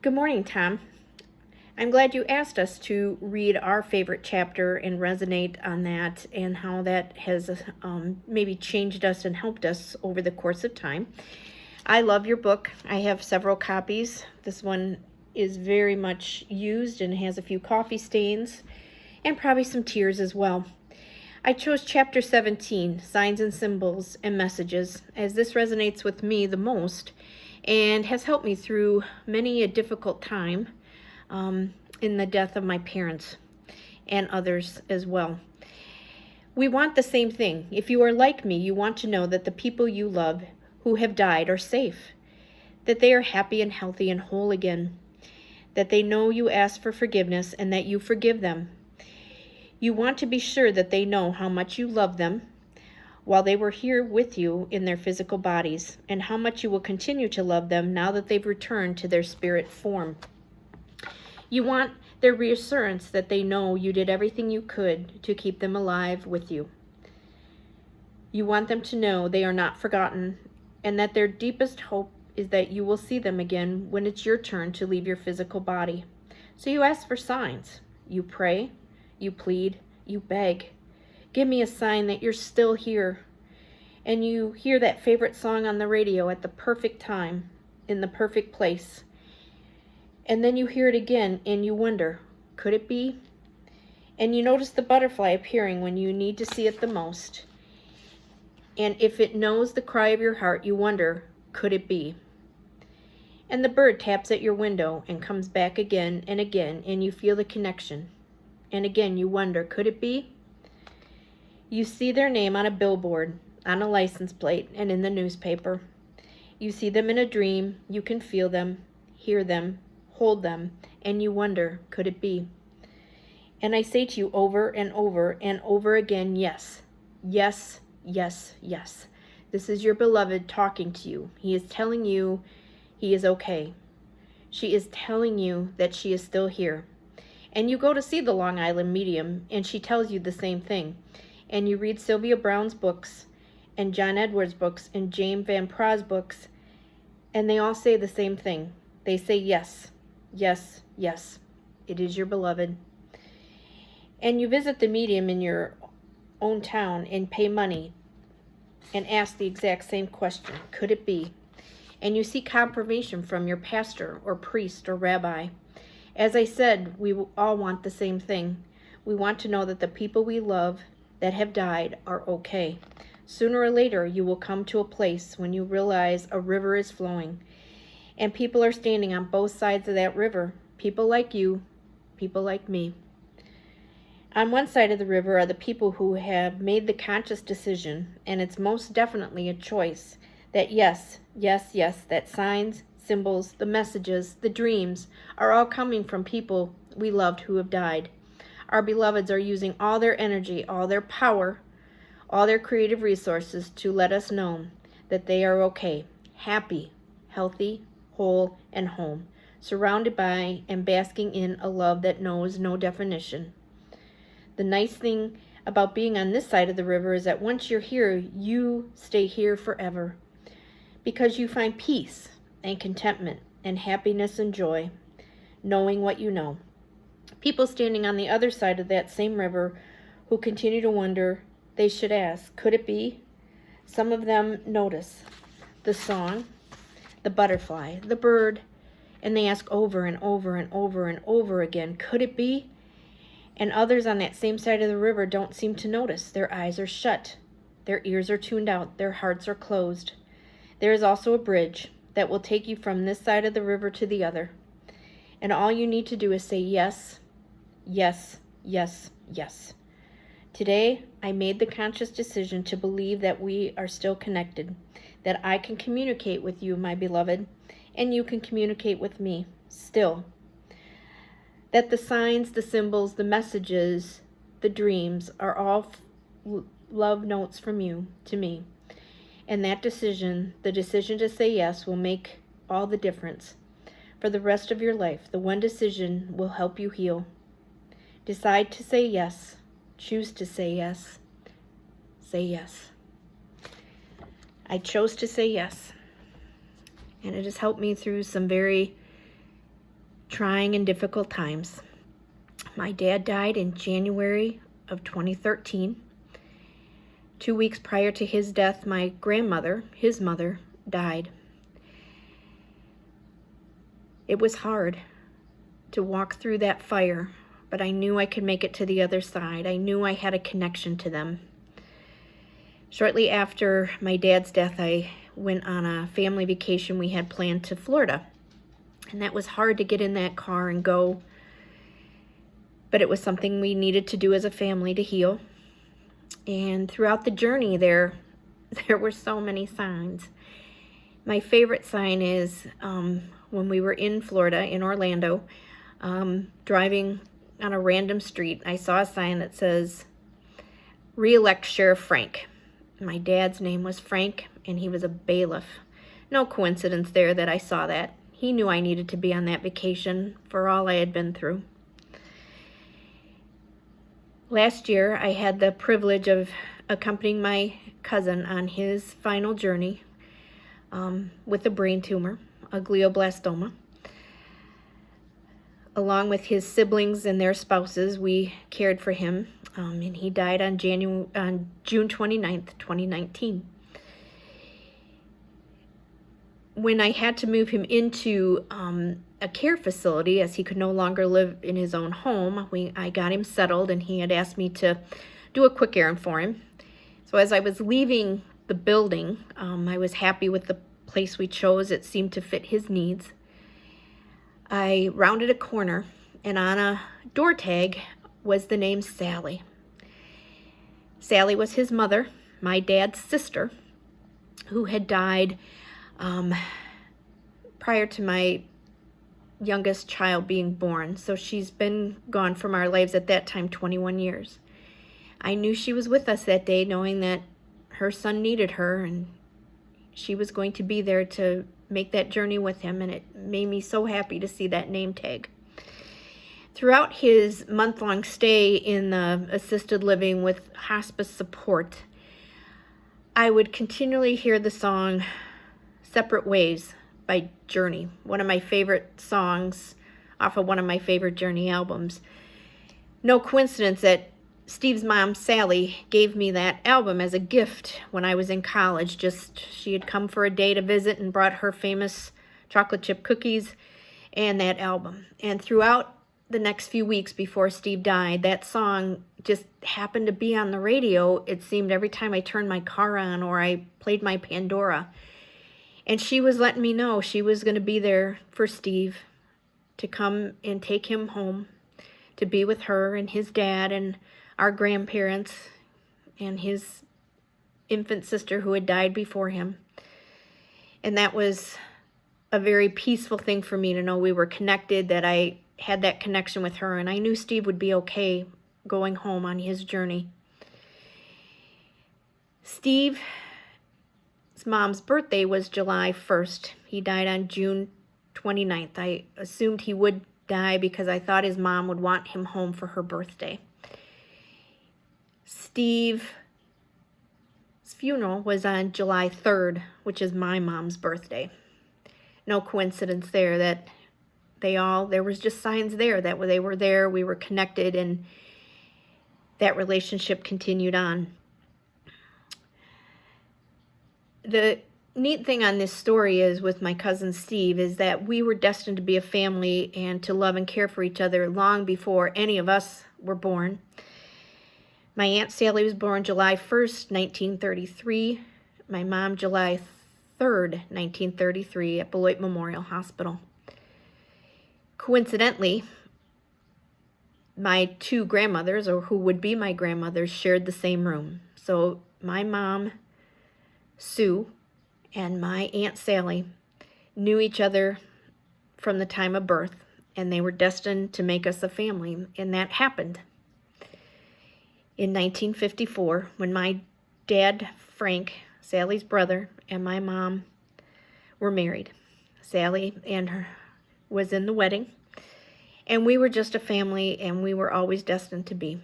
Good morning, Tom. I'm glad you asked us to read our favorite chapter and resonate on that and how that has maybe changed us and helped us over the course of time. I love your book. I have several copies. This one is very much used and has a few coffee stains and probably some tears as well. I chose chapter 17, Signs and Symbols and Messages, as this resonates with me the most and has helped me through many a difficult time in the death of my parents and others as well. We want the same thing. If you are like me, you want to know that the people you love who have died are safe, that they are happy and healthy and whole again, that they know you ask for forgiveness and that you forgive them. You want to be sure that they know how much you love them while they were here with you in their physical bodies, and how much you will continue to love them now that they've returned to their spirit form. You want their reassurance that they know you did everything you could to keep them alive with you. You want them to know they are not forgotten, and that their deepest hope is that you will see them again when it's your turn to leave your physical body. So you ask for signs. You pray, you plead, you beg. Give me a sign that you're still here. And you hear that favorite song on the radio at the perfect time, in the perfect place. And then you hear it again and you wonder, could it be? And you notice the butterfly appearing when you need to see it the most. And if it knows the cry of your heart, you wonder, could it be? And the bird taps at your window and comes back again, and you feel the connection. And again you wonder, could it be? You see their name on a billboard, on a license plate, and in the newspaper. You see them in a dream, you can feel them, hear them, hold them, and you wonder, could it be? And I say to you over and over and over again, yes, yes, yes, yes. This is your beloved talking to you. He is telling you he is okay. She is telling you that she is still here. And you go to see the Long Island medium, and she tells you the same thing. And you read Sylvia Browne's books, and John Edwards' books, and James Van Praag's books, and they all say the same thing. They say yes, yes, yes, it is your beloved. And you visit the medium in your own town and pay money and ask the exact same question, could it be? And you seek confirmation from your pastor or priest or rabbi. As I said, we all want the same thing. We want to know that the people we love that have died are okay. Sooner or later, you will come to a place when you realize a river is flowing, and people are standing on both sides of that river. People like you, people like me. On one side of the river are the people who have made the conscious decision, and it's most definitely a choice, that yes, yes, yes, that signs, symbols, the messages, the dreams are all coming from people we loved who have died. Our beloveds are using all their energy, all their power, all their creative resources to let us know that they are okay, happy, healthy, whole, and home, surrounded by and basking in a love that knows no definition. The nice thing about being on this side of the river is that once you're here, you stay here forever, because you find peace and contentment and happiness and joy, knowing what you know. People standing on the other side of that same river who continue to wonder, they should ask, could it be? Some of them notice the song, the butterfly, the bird, and they ask over and over and over and over again, could it be? And others on that same side of the river don't seem to notice. Their eyes are shut, their ears are tuned out, their hearts are closed. There is also a bridge that will take you from this side of the river to the other. And all you need to do is say yes, yes, yes, yes. Today, I made the conscious decision to believe that we are still connected, that I can communicate with you, my beloved, and you can communicate with me still. That the signs, the symbols, the messages, the dreams are all love notes from you to me. And that decision, the decision to say yes, will make all the difference for the rest of your life. The one decision will help you heal. Decide to say yes. Choose to say yes. Say yes. I chose to say yes. And it has helped me through some very trying and difficult times. My dad died in January of 2013. 2 weeks prior to his death, my grandmother, his mother, died. It was hard to walk through that fire, but I knew I could make it to the other side. I knew I had a connection to them. Shortly after my dad's death, I went on a family vacation we had planned to Florida. And that was hard to get in that car and go. But it was something we needed to do as a family to heal. And throughout the journey there were so many signs. My favorite sign is when we were in Florida, in Orlando, driving on a random street, I saw a sign that says, "Re-elect Sheriff Frank." My dad's name was Frank, and he was a bailiff. No coincidence there that I saw that. He knew I needed to be on that vacation for all I had been through. Last year, I had the privilege of accompanying my cousin on his final journey with a brain tumor, a glioblastoma. Along with his siblings and their spouses, we cared for him, and he died on June 29th, 2019. When I had to move him into a care facility, as he could no longer live in his own home, I got him settled, and he had asked me to do a quick errand for him. So as I was leaving the building, I was happy with the place we chose. It seemed to fit his needs. I rounded a corner, and on a door tag was the name Sally. Sally was his mother, my dad's sister, who had died prior to my youngest child being born. So she's been gone from our lives at that time 21 years. I knew she was with us that day, knowing that her son needed her, and she was going to be there to make that journey with him, and it made me so happy to see that name tag. Throughout his month-long stay in the assisted living with hospice support, I would continually hear the song "Separate Ways" by Journey, one of my favorite songs off of one of my favorite Journey albums. No coincidence that Steve's mom, Sally, gave me that album as a gift when I was in college. She had come for a day to visit and brought her famous chocolate chip cookies and that album. And throughout the next few weeks before Steve died, that song just happened to be on the radio. It seemed every time I turned my car on or I played my Pandora. And she was letting me know she was going to be there for Steve, to come and take him home, to be with her and his dad and our grandparents and his infant sister who had died before him. And that was a very peaceful thing for me to know we were connected, that I had that connection with her, and I knew Steve would be okay going home on his journey. Steve's mom's birthday was July 1st. He died on June 29th. I assumed he would die because I thought his mom would want him home for her birthday. Steve's funeral was on July 3rd, which is my mom's birthday. No coincidence there that there was just signs there that they were there, we were connected, and that relationship continued on. The neat thing on this story is with my cousin Steve is that we were destined to be a family and to love and care for each other long before any of us were born. My Aunt Sally was born July 1st, 1933. My mom, July 3rd, 1933, at Beloit Memorial Hospital. Coincidentally, my two grandmothers, or who would be my grandmothers, shared the same room. So my mom, Sue, and my Aunt Sally knew each other from the time of birth, and they were destined to make us a family, and that happened. In 1954, when my dad, Frank, Sally's brother, and my mom were married. Sally and her was in the wedding, and we were just a family, and we were always destined to be.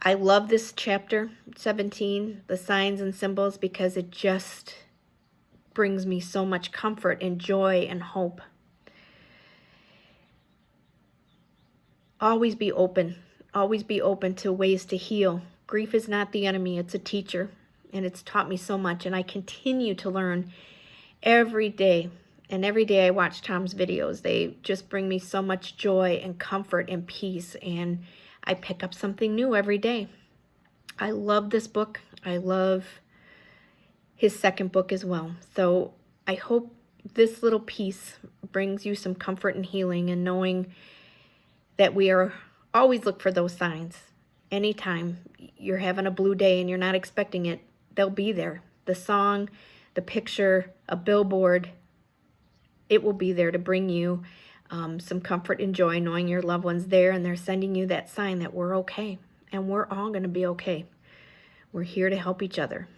I love this chapter 17, the signs and symbols, because it just brings me so much comfort and joy and hope. always be open. Always be open to ways to heal. Grief is not the enemy, it's a teacher. And it's taught me so much. And I continue to learn every day. And every day I watch Tom's videos. They just bring me so much joy and comfort and peace. And I pick up something new every day. I love this book. I love his second book as well. So I hope this little piece brings you some comfort and healing, and knowing that we are always look for those signs. Anytime you're having a blue day and you're not expecting it, they'll be there. The song, the picture, a billboard, it will be there to bring you some comfort and joy, knowing your loved one's there and they're sending you that sign that we're okay, and we're all going to be okay. We're here to help each other.